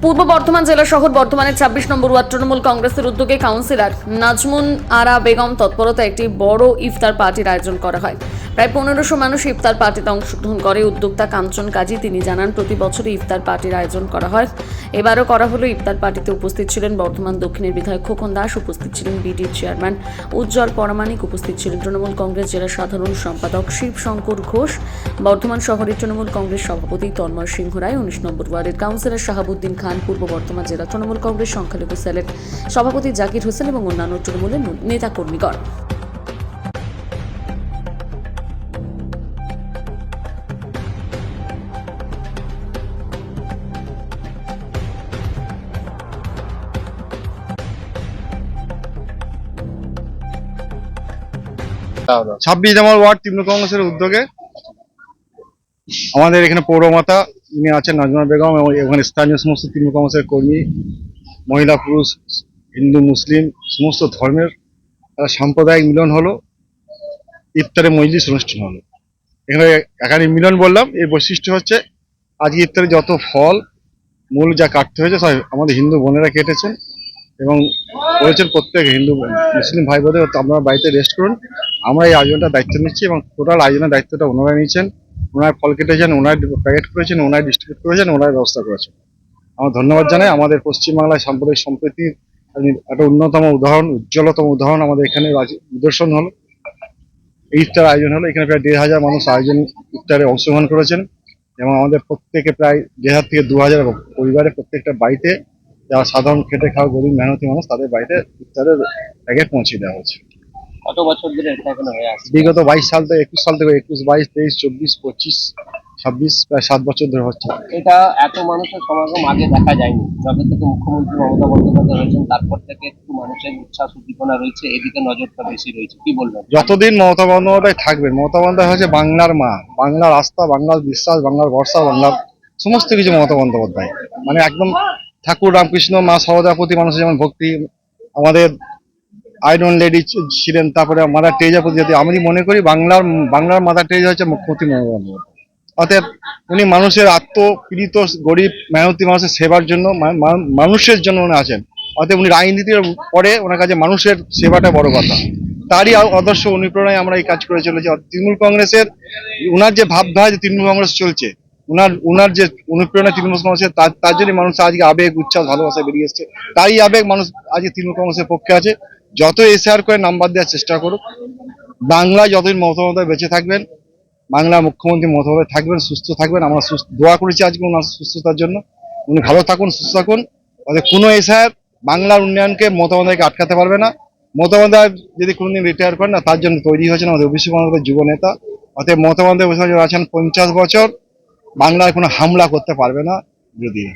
পূর্ব বর্ধমান জেলা শহর বর্ধমানের 26 নম্বর ওয়ার্ড তৃণমূল কংগ্রেসের উদ্যোগে কাউন্সিলর নাজমুন আরা বেগম তৎপরতায় একটি বড় ইফতার পার্টির আয়োজন করা হয়। প্রায় 1500 মানুষ ইফতার পার্টিতে অংশগ্রহণ করে। উদ্যোক্তা কাঞ্চন কাজী তিনি জানান, প্রতি বছরই ইফতার পার্টির আয়োজন করা হয়। এবারও করা হলো। ইফতার পার্টিতে উপস্থিত ছিলেন বর্ধমান দক্ষিণের বিধায়ক খোকন দাস, উপস্থিত ছিলেন বিডির চেয়ারম্যান উজ্জ্বল পরামানিক, উপস্থিত ছিলেন তৃণমূল কংগ্রেস জেলা সাধারণ সম্পাদক শিবশঙ্কর ঘোষ, বর্ধমান শহরের তৃণমূল কংগ্রেস সভাপতি তন্ময় সিংহ রায়, 19 নম্বর ওয়ার্ডের কাউন্সিলর শাহাবুদ্দিন খান, পূর্ব বর্ধমান জেলা তৃণমূল কংগ্রেস সংখ্যালঘু সেলের সভাপতি জাকির হোসেন এবং অন্যান্য তৃণমূলের নেতাকর্মীগণ। ছাব্বিশ নম্বর ওয়ার্ড তৃণমূল কংগ্রেসের উদ্যোগে আমাদের এখানে পৌরমাতা যিনি আছেন নাজমা বেগম এবং এখানে স্থানীয় সমস্ত তৃণমূল কংগ্রেসের কর্মী, মহিলা পুরুষ, হিন্দু মুসলিম সমস্ত ধর্মের সাম্প্রদায়িক মিলন হলো, ইফতারে মজলিস অনুষ্ঠান হলো। এখানে মিলন বললাম, এর বৈশিষ্ট্য হচ্ছে আজকে ইফতারে যত ফল মূল যা কাটতে হয়েছে সব আমাদের হিন্দু বোনেরা কেটেছেন এবং বলেছেন প্রত্যেক হিন্দু মুসলিম ভাই বোনদের আপনারা বাড়িতে রেস্ট করুন, আমরা এই আয়োজনটা দায়িত্ব নিচ্ছি এবং টোটাল আয়োজনের দায়িত্বটা ওনারা নিয়েছেন। ওনার ফল কেটেছেন, ওনার প্যাকেট করেছেন, ওনার ডিস্ট্রিবিউট করেছেন, ওনার ব্যবস্থা করেছেন। আমার ধন্যবাদ জানাই। আমাদের পশ্চিমবাংলায় সাম্প্রদায়িক সম্প্রীতির একটা অন্যতম উদাহরণ, উজ্জ্বলতম উদাহরণ আমাদের এখানে নিদর্শন হলো। এই ইফতার আয়োজন হলো, এখানে প্রায় 1500 মানুষ ইফতারে অংশগ্রহণ করেছেন এবং আমাদের প্রত্যেকে প্রায় 1000 থেকে 2000 পরিবারের প্রত্যেকটা বাড়িতে যারা সাধারণ খেটে খাওয়া গরিব মেহনতি মানুষ তাদের বাড়িতে ইফতারের প্যাকেট পৌঁছে দেওয়া হচ্ছে। কত বছর ধরে এটা এখনো হয়ে আসছে? বিগত 22 সাল থেকে 21 সাল থেকে 21, 22, 23, 24, 25, 26 প্রায় 7 বছর ধরে হচ্ছে। এটা এত মানুষের সমাগম আগে দেখা যায়নি। যবে থেকে মুখ্যমন্ত্রী মমতা বন্দ্যোপাধ্যায় হয়েছেন তারপর থেকে একটু মানুষের উচ্ছ্বাস উদ্দীপনা রয়েছে, এদিকে নজরটা বেশি রয়েছে, কি বলবেন? যতদিন মমতা বন্দ্যোপাধ্যায় থাকবেন, মমতা বন্দ্যোপাধ্যায় হচ্ছে বাংলার মা, বাংলার আস্থা, বাংলার বিশ্বাস, বাংলার ভরসা, বাংলার সমস্ত কিছু মমতা বন্দ্যোপাধ্যায়। মানে একদম ঠাকুর রামকৃষ্ণ মা সরদার প্রতি মানুষের যেমন ভক্তি, আমাদের আইরন লেডি ছিলেন, তারপরে মাদার টেরেজা প্রতি যদি আমি মনে করি বাংলার মাদার টেরেজা হচ্ছে মুখ্যমন্ত্রী মমতা বন্দ্যোপাধ্যায়। অতএব উনি মানুষের আত্মপীড়িত গরিব মেহনতি মানুষের সেবার জন্য, মানুষের জন্য উনি আছেন। অতএব উনি রাজনীতির পরে ওনার কাছে মানুষের সেবাটা বড় কথা। তারই আদর্শ অনুপ্রেরণায় আমরা এই কাজ করে চলেছি। তৃণমূল কংগ্রেসের উনার যে ভাবধারা যে তৃণমূল কংগ্রেস চলছে, উনার যে অনুপ্রেরণা তৃণমূল কংগ্রেসের, তার জন্য মানুষ আজকে আবেগ উচ্ছ্বাস ভালোবাসা বেরিয়ে এসছে। তারই আবেগ মানুষ আজকে তৃণমূল কংগ্রেসের পক্ষে আছে। যত এসআর করে নাম্বার দেওয়ার চেষ্টা করুক, বাংলায় যতদিন মমতা বন্দ্যোপাধ্যায় বেঁচে থাকবেন, বাংলা মুখ্যমন্ত্রী মমতা বন্দ্যোপাধ্যায় থাকবেন, সুস্থ থাকবেন। আমরা দোয়া করেছি আজকে ওনার সুস্থতার জন্য। উনি ভালো থাকুন, সুস্থ থাকুন। অর্থাৎ কোনো এসআর বাংলার উন্নয়নকে মমতা বন্দ্যোপাধ্যায়কে আটকাতে পারবে না। মমতা বন্দ্যোপাধ্যায় যদি কোনোদিন রিটায়ার করেন না, তার জন্য তৈরি হয়েছেন আমাদের অভিষেক বন্দ্যোপাধ্যায় যুব নেতা। অতএব মমতা বন্দ্যোপাধ্যায় আছেন 50 বছর, বাংলায় কোনো হামলা করতে পারবে না বিরোধীরা।